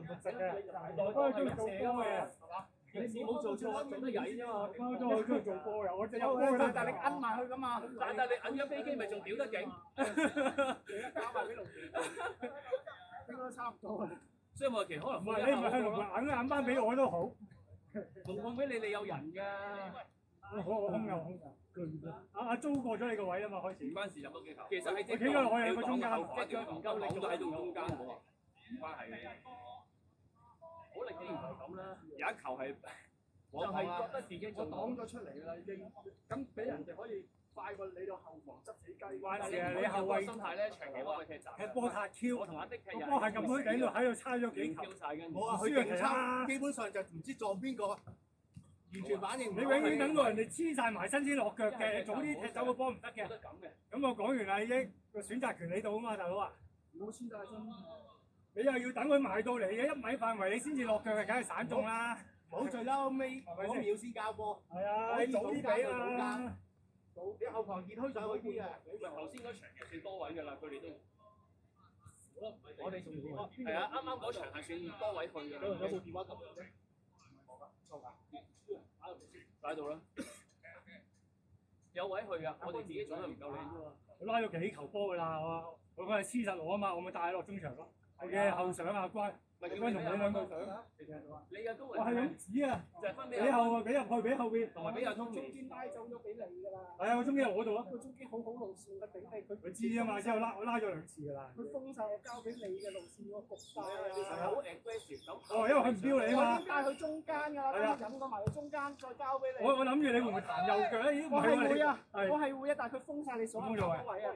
食嘅，我都係中意做波嘅，係嘛？你冇做錯，做得曳啫嘛。我都好中意做波嘅，我只有波嘅，但係你摁埋去㗎嘛。但係你摁咗飛機，咪仲屌得勁？而家搞埋俾龍健，應該差唔多啊。所以我其實可能唔係你唔係向龍門揞翻俾我都好，龍門俾你有人㗎。我空有。阿租過咗你個位啊嘛，開始。唔關事，入到幾球。其實係我企咗我係個中間，一腳唔夠力都喺度中間喎，唔關係嘅。好力既然就咁啦，有一球係就係覺得自己我擋咗出嚟啦已經，咁俾人哋可以快過你到後防執死雞。關事啊！你後衞心態咧，長期我哋踢集。踢波太 Q，我同阿的踢個波係咁虛頂度喺度猜咗幾球。冇啊，佢勁差，基本上就唔知撞邊個，完全反應唔到。你永遠等到人哋黐晒埋身先落腳嘅，早啲踢走個波唔得嘅。咁我講完啦已經，個選擇權你度啊嘛，大佬啊！冇黐晒身。你又要等佢埋到嚟嘅1米範圍，你先至落腳嘅，梗係散中啦。冇最嬲尾嗰秒先交波。係啊，你早啲俾啊！你後防熱推上去啲嘅。頭先嗰場其實算多位㗎啦，佢哋都。我哋仲係啊，啱啱嗰場係算多位去㗎。有冇電話撳嘅啫？冇㗎，擺度啦。有位去㗎，我哋自己做得唔夠靚啫嘛。我拉咗幾球波㗎啦，我係黐實我啊嘛，我咪帶落中場咯。嘅後上啊關，關同你兩個上。你嘅都我係咁指啊，就係分俾後啊，俾入去，俾後邊，同埋俾阿中間拉走咗俾你㗎啦。係啊，我中間喺我度啊。佢中間好路線嘅頂你，佢知啊嘛，之後我拉咗2次㗎啦。佢封晒我交俾你嘅路線，我焗晒啊！好 aggressive 咁。哦，因為佢唔標你啊嘛。我帶去中間㗎啦，引過埋去中間，再交俾你。我諗住你會唔會彈右腳咧？我係會啊，我係會啊，但係佢封晒你所有位啊。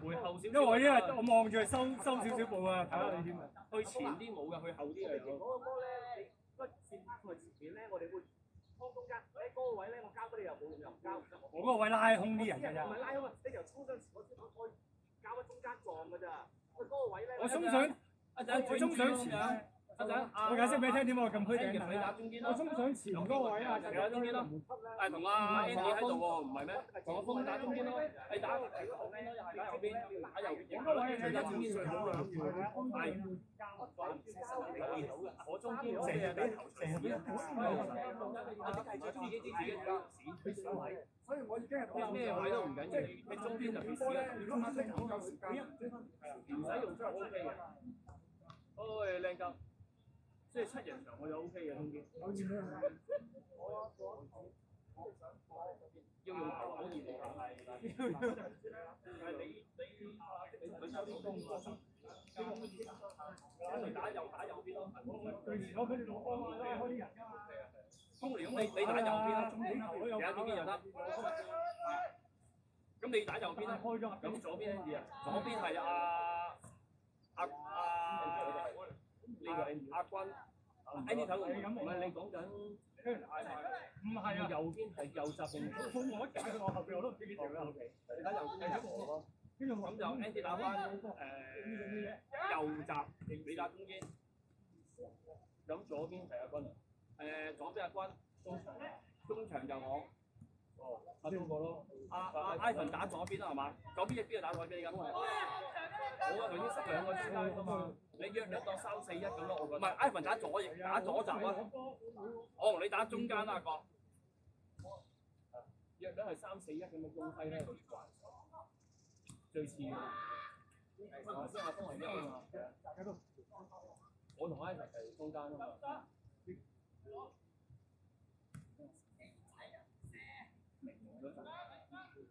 回後少少，因為我因為我望住佢收少少步啊，睇下你點啊。去前啲冇㗎，去後啲嚟㗎。嗰個波咧，個前同埋前面咧，我哋會拖中間。喺嗰個位咧，我交俾你又冇用，又唔交。我嗰個位拉空啲人㗎咋。唔係拉空啊！你由衝上前，我交喺中間撞㗎咋。佢嗰個位咧，我衝上前。阿仔，我解釋俾你聽點解我咁虛頂你打中堅咯。我衝上前嗰個位啊，你打中堅咯。係同阿 Andy 喺度喎，唔係咩？同阿鋒打中堅咯。係打右邊咯，又係打右邊，打右邊。嗰位係打中堅最好嘅。係。我中堅成日俾頭成日自己知。所以我已經係咩位都唔緊要，你中堅就必須啦。如果阿星唔夠時間，唔使用真係 OK 嘅。喂，靚鳩。即係7人場我就 O K 嘅中堅。要用頭可以嚟係。但係你佢收啲工喎。咁你打右邊咯。對住咗佢哋攞波開啲人㗎嘛。咁你打右邊啦，其他中堅又得。咁你打右邊啦，咁左邊咧點啊？左邊係呢個阿君。Andy 頭唔係你講緊，唔係啊，右邊係右閘定？我一直我後邊我都唔知幾條啦。你打右邊就咁就 Andy 打翻右閘，你打中堅。咁左邊係阿君，左邊阿君，中場就我。哦，阿邊個咯？阿 Ivan 打左邊啦，係嘛？左邊邊個打左邊咁？我啊，頭先塞2個中間㗎嘛。你約兩當3-4-1咁咯，我覺得。唔係 Ivan 打左翼，打左閘啊！我同你打中間啦，哥。約兩係3-4-1咁嘅中梯咧，最似嘅。頭先阿鋒係1啊嘛，我同 Ivan 係中間啊嘛。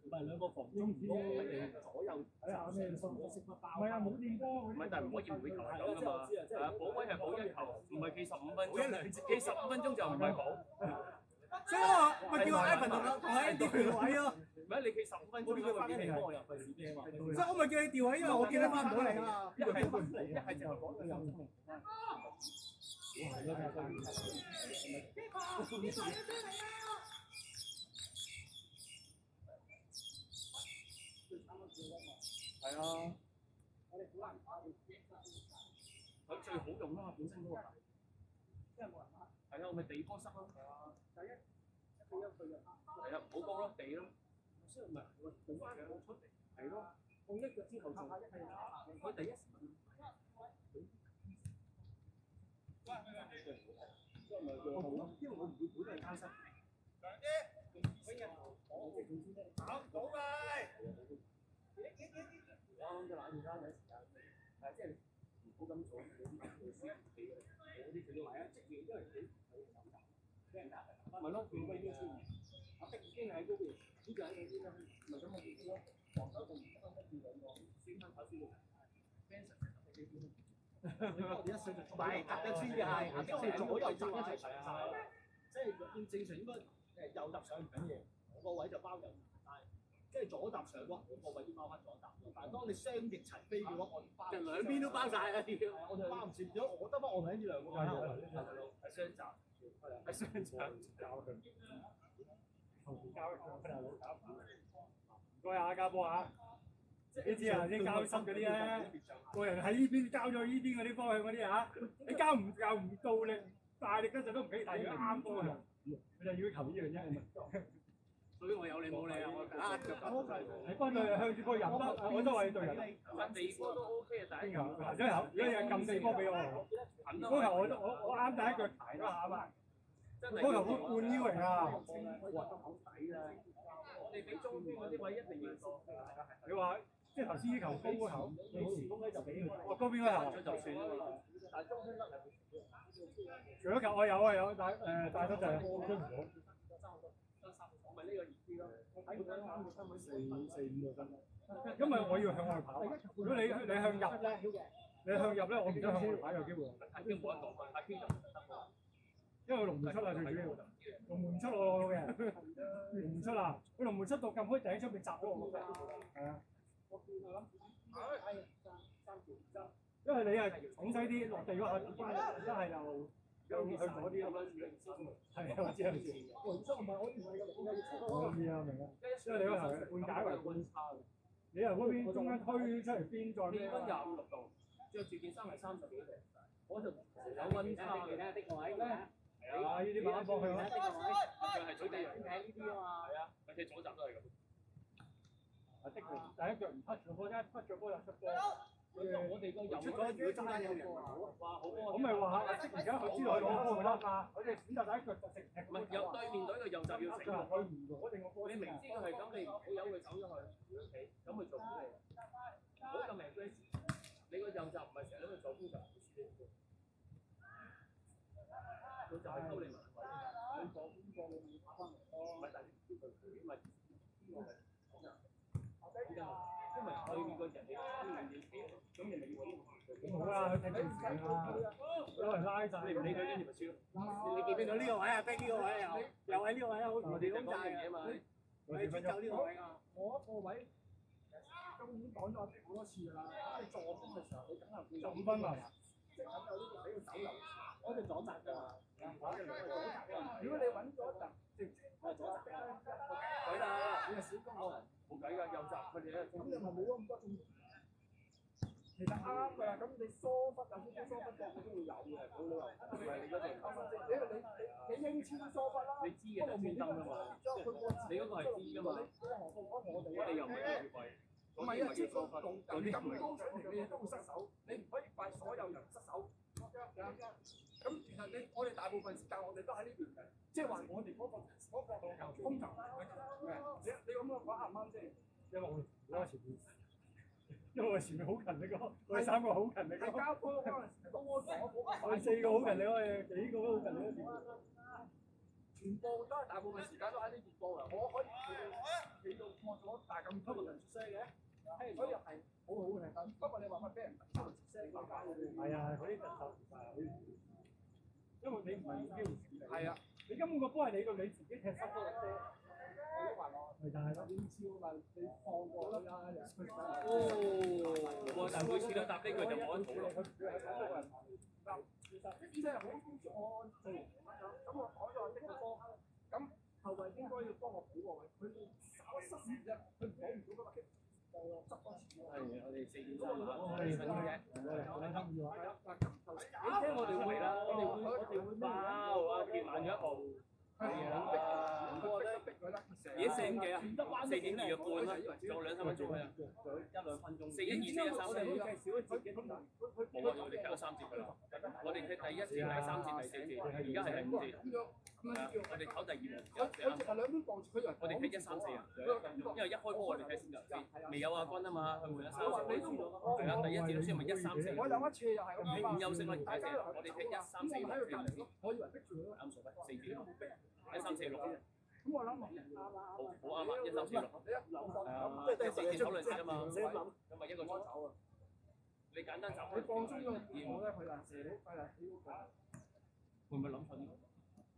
唔係兩個防中唔好我哋左右睇下咩心火識乜爆。唔係啊，冇電波。唔係，但係唔可以每球係咁噶嘛。補位係補1球，唔係企15分鐘。企15分鐘就唔係補。所以我咪叫 Ivan 同 Andy 調位咯。唔係你企15分鐘，佢邊嚟幫我又費事咩啊嘛？所以我咪叫你調位，因為我見得翻唔到你啊嘛。一係就係講佢有聰明。係啊，佢最好用啦，本身嗰個係，因為冇人打。係啊，我咪地波塞咯。係啊。第一係啊，唔好高咯，地咯。雖然唔係，用翻兩出嚟。係咯。用1腳之後做。佢第一時間。因為我唔會本嚟加薪。好，好咪。我啱就懶住啦，有時間。即係唔好咁做，有啲老師唔俾嘅，有啲佢都話即係因為佢俾人打，咪咯，佢嗰啲先。阿碧已經喺嗰邊，呢個喺嗰邊啦，咪咁我哋咯。黃手就唔得一至兩個，先分頭先到。我哋一上就唔係夾得先嘅係，夾得先左右閘一齊上晒。即係正常應該右閘上唔緊要，個位就包右。即係左搭上喎，我個位要包翻左搭。但係當你雙翼齊飛嘅話，我包就兩邊都包晒啦，要。我就包唔切咗，我得翻我咪呢兩個位。係雙閘，係雙閘。唔該啊，交波啊！你知啊，啲交濕嗰啲咧，個人喺呢邊交咗呢邊嗰啲方向嗰啲嚇，你交唔到力，大力嗰陣都唔俾，但係如果啱波啊，佢就要求呢樣啫。所以我有你冇你啊！我打腳你幫佢向住個人得，我都話你對人。近地波都 OK 啊，第一球。嗱，真係如果有撳地波俾我，嗰球我啱第一腳抬咗下嘛。嗰球好半腰嚟㗎。哇，都好抵啦！我哋俾中邊嗰啲位一定要多。你話即係頭先呢球高嗰球，你時攻咧就俾佢。我高邊嗰球就算啊嘛。但係中邊得係。除咗球我有，大得就係追唔到。咪呢個熱啲咯，睇佢啱嘅身位4-5個分。因為我要向外跑，如果你向入咧，我唔想向外跑有機會。太傾冇得講，太傾就唔得喎。因為龍門出啦最主要，龍門出我嘅，龍門出啦，佢龍門出到撳開頂出面閘咗我。係啊。因為你係整細啲落地嗰下，一係又向嗰啲咁樣。係啊，我知。龍出唔係我唔係嘅，我知啊，明啊。因為你嗰頭半解為半差，你由嗰邊中間推出嚟邊再咩？溫25-6度，着住件衫係30幾度，我就有溫差嘅。的個位咧，係啊，呢啲慢慢放去啦。佢係左地人睇呢啲啊嘛。係啊，佢哋左閘都係咁。啊，的佢第一腳唔 touch 咗波，一 touch 咗波就出波。我哋個右出咗，如果中間有人話好波，我咪話阿識而家佢知道佢攞波㗎啦嘛，佢哋選擇第一腳就直踢。唔係有對面隊嘅右閘要食。佢唔攞定個波。你明知佢係咁，你唔好由佢走咗去屋企，咁佢做唔到你。好咁明 Grace，你個右閘唔係成日都去做攻就唔輸你嘅。佢就係偷你埋位，你放邊個你打翻嚟咯。唔係，但係呢個佢咪呢個係因為對面個人哋咁人哋要咁好啦，佢踢正時啦，攞嚟拉曬。你唔理佢跟住咪輸咯。你見唔見到呢個位啊？逼呢個位又喺呢個位啊！好同地咁大嘅嘛。你轉走呢個位啊！我一個位今年講咗好多次㗎啦，你助攻嘅時候，你梗係會15分嘛。即係咁有呢個喺度走流，我哋左閘㗎嘛。如果你揾咗一閘，直係左閘咧，鬼啦！你係小攻我。冇計㗎，右閘佢哋咧。咁你咪冇咁多中。其實啱㗎啦，咁你疏忽有啲疏忽嘅，佢都會有嘅，冇理由。唔係你嗰度啱啱先，你英超疏忽啦。你知嘅就專登㗎嘛。你嗰個係知㗎嘛。我哋又唔係越位。唔係啊，即係個動咁高出嚟嘅嘢都會失手，你唔可以怪所有人失手。咁其實我哋大部分時間我哋都喺呢邊嘅，即係話我哋嗰個空球，你咁樣講啱唔啱先？因為我前面好勤力咯，我哋3個好勤力咯。交波嗰陣時多咗，我哋4個好勤力，我哋幾個都好勤力咯。全部都係大部分時間都喺呢邊波嘅，我可以企到破咗大咁多個人出聲嘅，所以係好好嘅。不過你話乜俾人出聲鬧交嗰啲？係啊，嗰啲特受因為你唔係冇機會處理。係啊，你根本個波係你自己踢失咗嘅啫。咪就係咯。英超嘛，你放過啦。哦，但係每次都答呢句就冇得討論。其實即係好我做咁我改咗呢個波，咁後衞應該要幫我補個位，佢稍失誤啫，佢補唔到嗰個擊，就執多次。係，我哋4-3我哋分嘅。你聽我哋會啦，我哋會爆啊！貼慢咗一步。係啊，我覺得逼佢啦，而家4-5幾啊？ 4.2嘅半啦，仲有2-3分鐘啊，1-2分鐘。4-1-2、4-1-3我哋好似少咗自己咁大。冇啊！我哋踢咗3節㗎啦。我哋踢第1節、第3節、第4節，而家係第5節。我哋唞第2輪。我哋踢1-3-4啊，因為一開波我哋踢先㗎，未有阿軍啊嘛，佢換咗3-4。係啊，第1節先咪1-3-4。我有一次又係咁2-5休息啦，而家我哋踢1-3-4-6。我以為逼住佢。啱數4節1-3-4-6。咁我諗好啱啊！1-3-4-6。即係4節討論先啊嘛，咁咪一個鐘頭啊。你簡單就你放鬆個電腦咧，佢就射你，係啦，會唔會諗錯啲？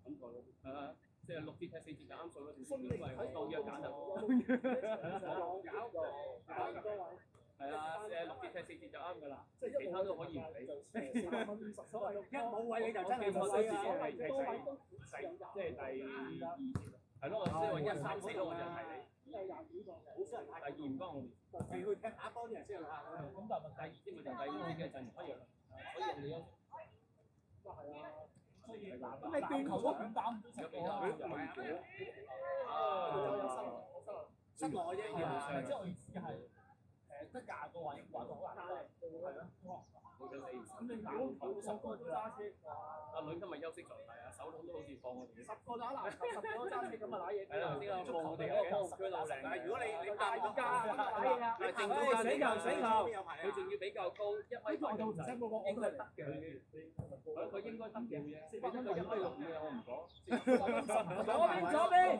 諗錯咯。即係6節踢4節就啱數咯，因為到約揀係啊，6節踢4節就啱㗎啦，其他都可以唔理。一冇位你就真係冇位啊！即係第2節。係咯，我即係話1-3-4咯，我就提你。第2唔關我哋。你去踢打波啲人先去下。咁但係第2節咪就第5節嘅陣容一樣，所以人哋有。都係啊。咁你斷球都唔擔唔到實室內啫，即係我意思係得廿個位玩到好難打，係咯。咁你如果10個都揸車，阿女今日休息狀態啊，手筒都好似放我哋。10個打籃球，10個揸車咁啊，揦嘢。係啦，頭先啦，放我哋嗰個區鬧零。如果你大家揦嘢啊，正中間死球，佢仲要比較高1.8米，應該得嘅。佢應該得嘅，俾咗佢1.6米嘅，我唔講。左邊，4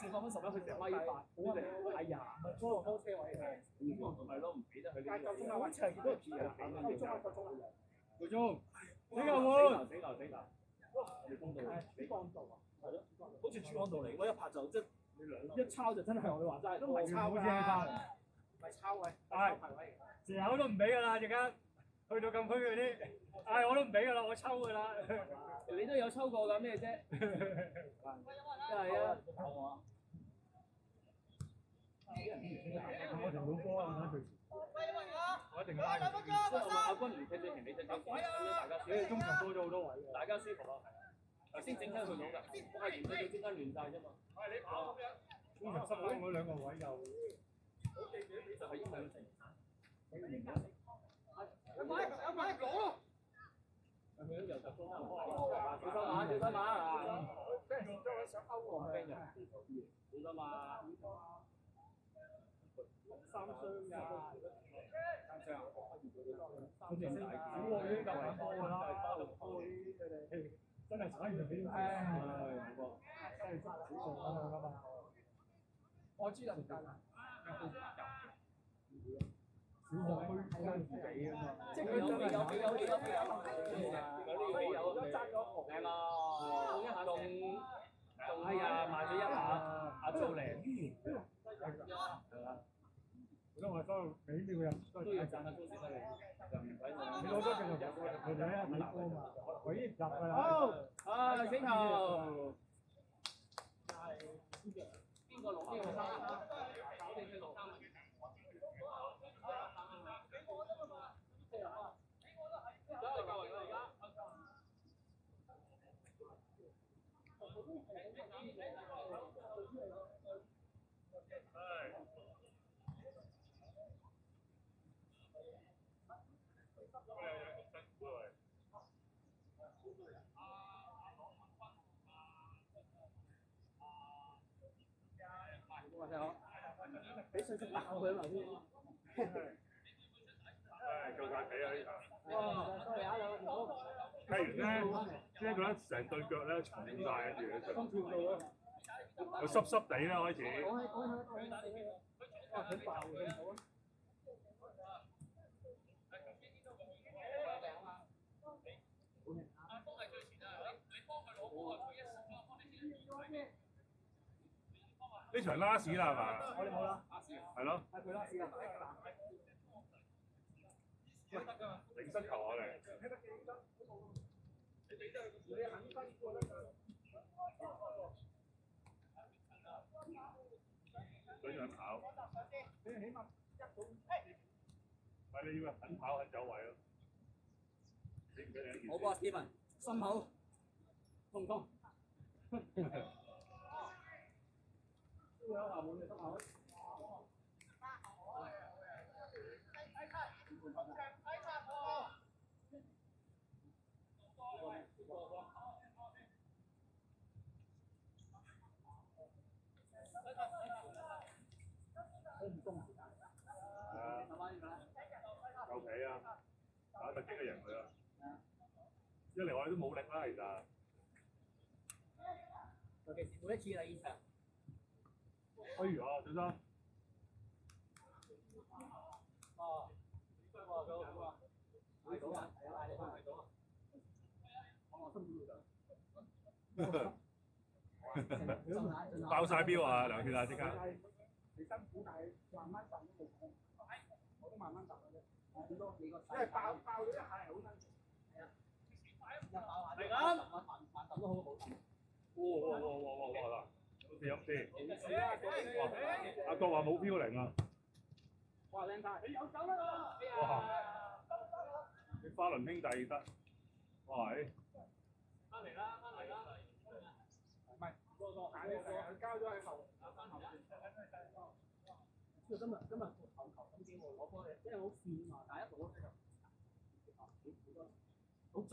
分11，佢成1.8米，好啊！哎呀，初路拖車位係。係咯，唔俾得佢呢啲。夠鐘啊！我長都夠鐘啊！夠鐘。夠鐘。死球換。死球。你公道。主幹道啊，係咯，好似主幹道嚟，我一拍就即一抄就真係我話齋，都唔係抄㗎，唔係抄位，係排位。時候都唔俾㗎啦，陣間去到禁區嗰啲，我都唔俾㗎啦，我抽㗎啦。你都有抽過㗎咩啫？真係啊！我停到波啊！我一定拉。阿軍唔踢最前，你踢最前，咁樣大家舒服。中場多咗好多位㗎。大家舒服啊！頭先整親佢到㗎，我係嫌佢哋中間亂曬啫嘛。中場失咗嗰2個位又。就係因為有買攞咯！佢都又集中啦。小心馬啊！俾人將佢上歐喎。小心馬。3雙㗎。好似大小學已經夠玩波㗎啦，佢哋真係踩唔起。真係小學㗎嘛。我知啦，唔得啦。小學區爭自己啊嘛，即係佢真係有。爭咗紅靚咯，仲係啊，慢咗一下，阿做零。因為我收俾呢個人都要讚下高先得你，就唔使問。你攞咗繼續佢哋喺度睇波嘛，我已經入㗎啦。好，死球。邊個攞邊個三？搞定佢攞三。俾信息爆佢嘛先。夠晒皮啊呢場！哇！sorry啊，兩個踢完咧，即係覺得成對腳咧重曬，跟住心跳到啊！佢濕濕地啦開始。哇！佢爆佢唔好啊！呢場拉屎啦係嘛？我哋冇啦，係咯。係佢拉屎啦。零失球我哋。想人跑。係你要肯跑肯走位咯。你唔記得兩件事。好波 Steven，心口痛唔痛？都有下門嘅心口。夠皮啊！打突擊嘅贏佢啦。一嚟我哋都冇力啦，其實。尤其是每一次嚟現場。哎呀，小心！哦，好啊，睇到啊，係啊，睇到啊。我辛苦咗。爆晒標啊！梁血啊，即刻！你辛苦，但係慢慢賺都冇講。我都慢慢賺嘅啫。因為爆咗一下係好辛苦。係啊。係咁。慢揼都好好。哇！飲先。阿國話冇標零啊！哇，靚仔！你有走啦！哇！你花輪兄弟得，哇！翻嚟啦！唔係，佢交咗喺後邊。今日球咁幾號攞波嘅，因為好線嘛，但係一攞咧就好準，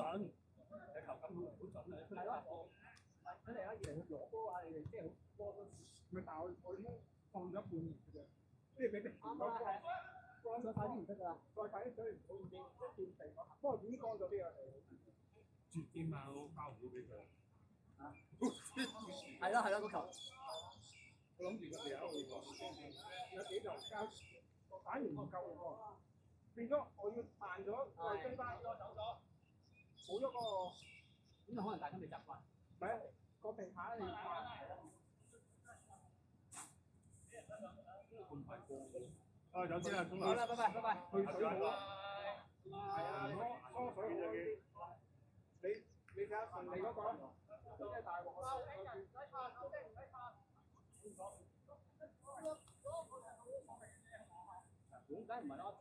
有球感好準啊！係咯，睇嚟啊，攞波啊，你哋即係好波都唔係，但係我已經放咗半年嘅啫，即係俾你啱啊，係。再快啲唔得㗎啦，再快啲水唔好已經一斷地，不過已經乾咗啲啦。絕添啊！我交唔到俾佢。係啦個球。我諗住個地有幾球交，打完唔夠喎，變咗我要慢咗，再追翻，冇咗個，咁就可能大家未習慣。唔係個地下你慢。啊，走先啦，咁好啦，拜拜。去水好啊。係啊，疏水好啲。你睇下順利嗰個，即係大鑊。點解唔係咯？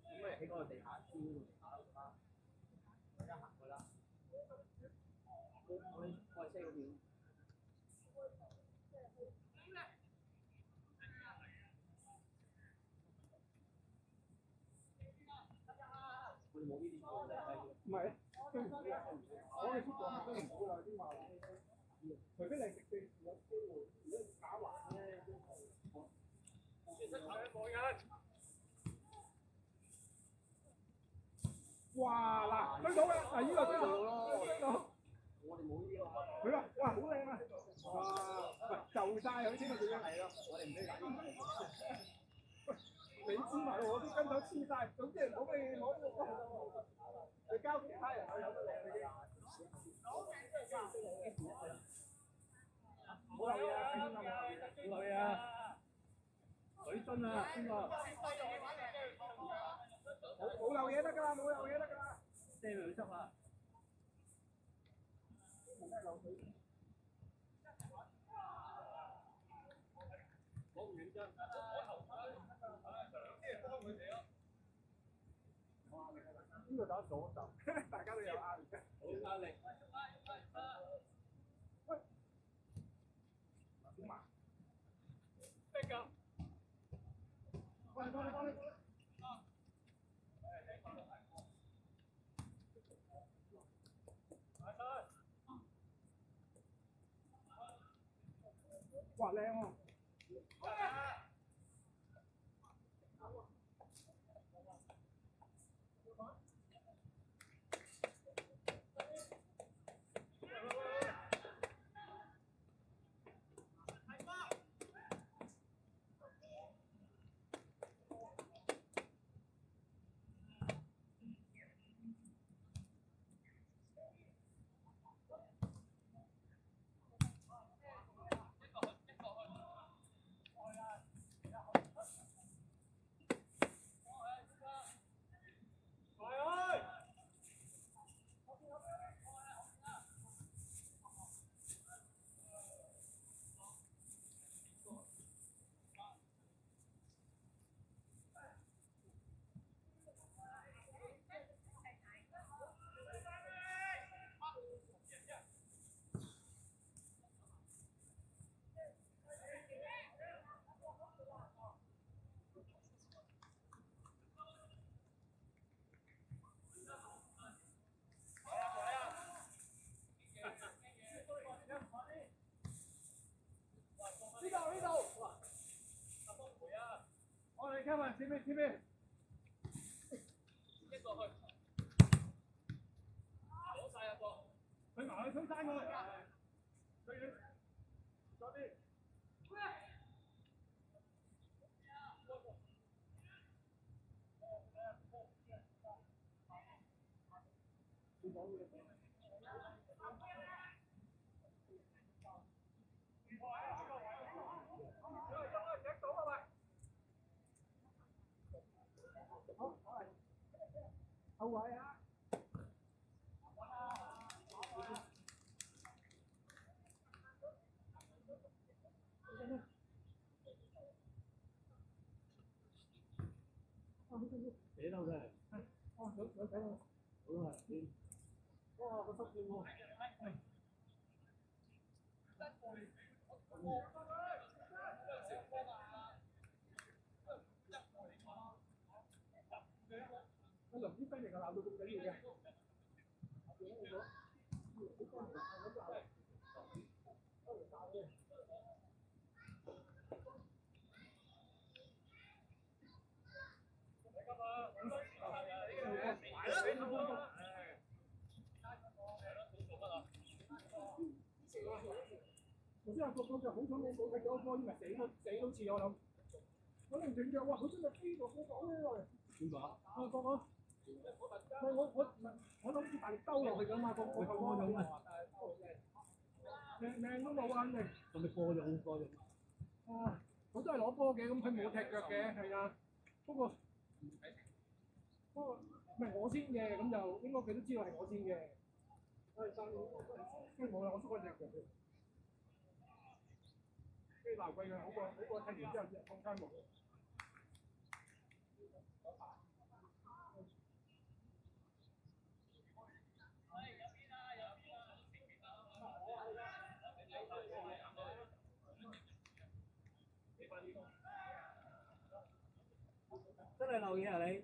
咁咪喺嗰個地下招地下啦，大家行過啦。我係車嗰邊。我哋冇呢啲嘢。唔係，我哋出咗都唔好啦，啲話，除非你食四有機會，如果打橫咧，都係。哇！嗱，追到啦！嗱，呢個追到。我哋冇呢個。佢話：哇，好靚啊！哇，就晒佢先啊！點樣係咯？我哋唔俾揀。你黐埋我啲跟手黐晒，總之唔好俾你攞你交其他人，我有得靚已經。冇漏嘢啊！冇漏嘢啊！水樽啊，邊個？冇漏嘢得㗎啦，冇漏嘢得㗎啦。即係佢執啦。我唔認真。呢個打左手，大家都有壓力嘅。冇壓力。喂，點啊？逼㗎。幫你。哇，靚喎！貼一個去，攞晒入波。佢埋去推山佢。推遠，左邊。後位啊！幾多嘅？哦，有睇到。好啊，你哇，個濕線喎。我林啲飛嚟㗎，鬧到咁緊要嘅。頭先阿國就好彩冇踢咗波，因為死都似我諗。可能斷腳，哇！佢真係飛過飛過咧。點講？阿國啊！我諗住大力兜落去㗎嘛，個波用啊！命都冇啊！肯定。係咪過用？啊！我都係攞波嘅，咁佢冇踢腳嘅，係啊。不過唔係我先嘅，咁就應該佢都知道係我先嘅。跟住冇啦，我縮嗰隻腳。跟住鬧貴嘅，好過踢完之後放開冇。真係漏嘢啊你！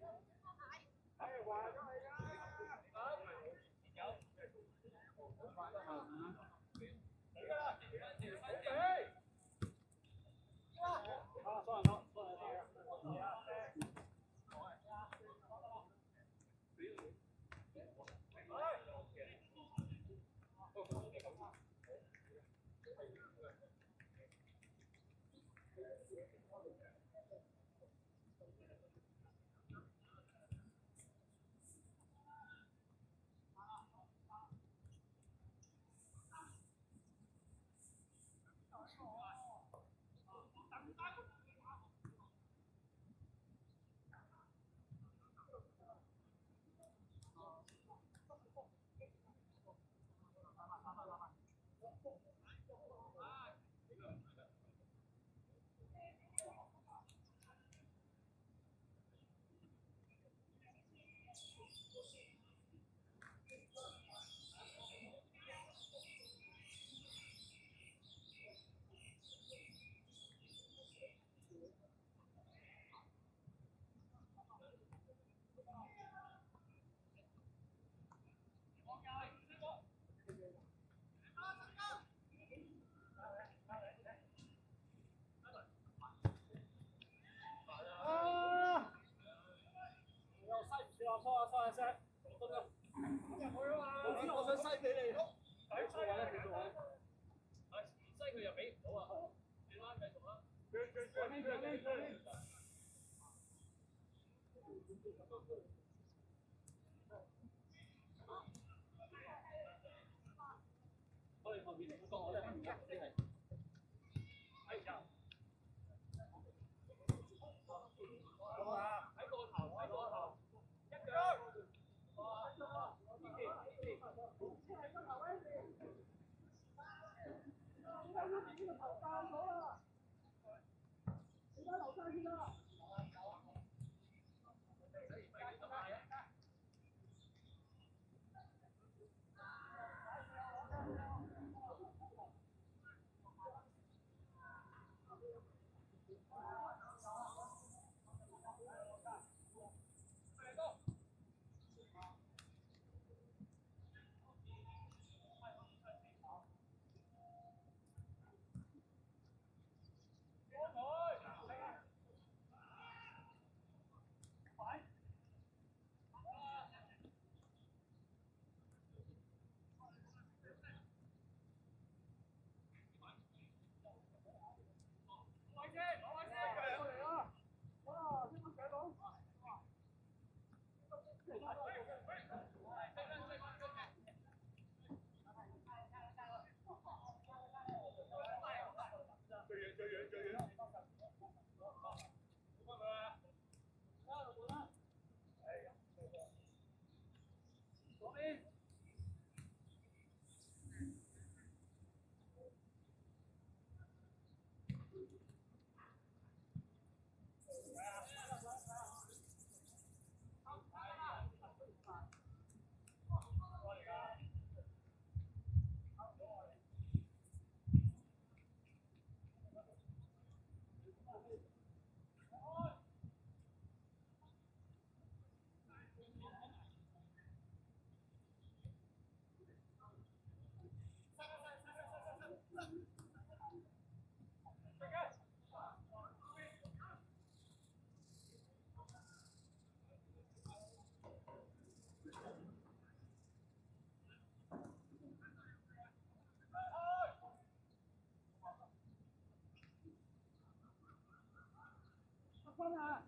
分啊！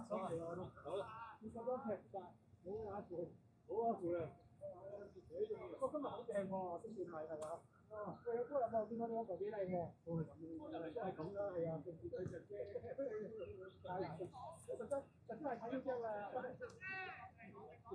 好啊，呢個都踢曬，好啊攰，好啊攰啊！不過今日好正喎，都算係嘛？哦，喂，有冇見到你嗰個幾靚喎？都係咁啦，都係咁啦，係啊，佢隻車，實真係睇呢張啊！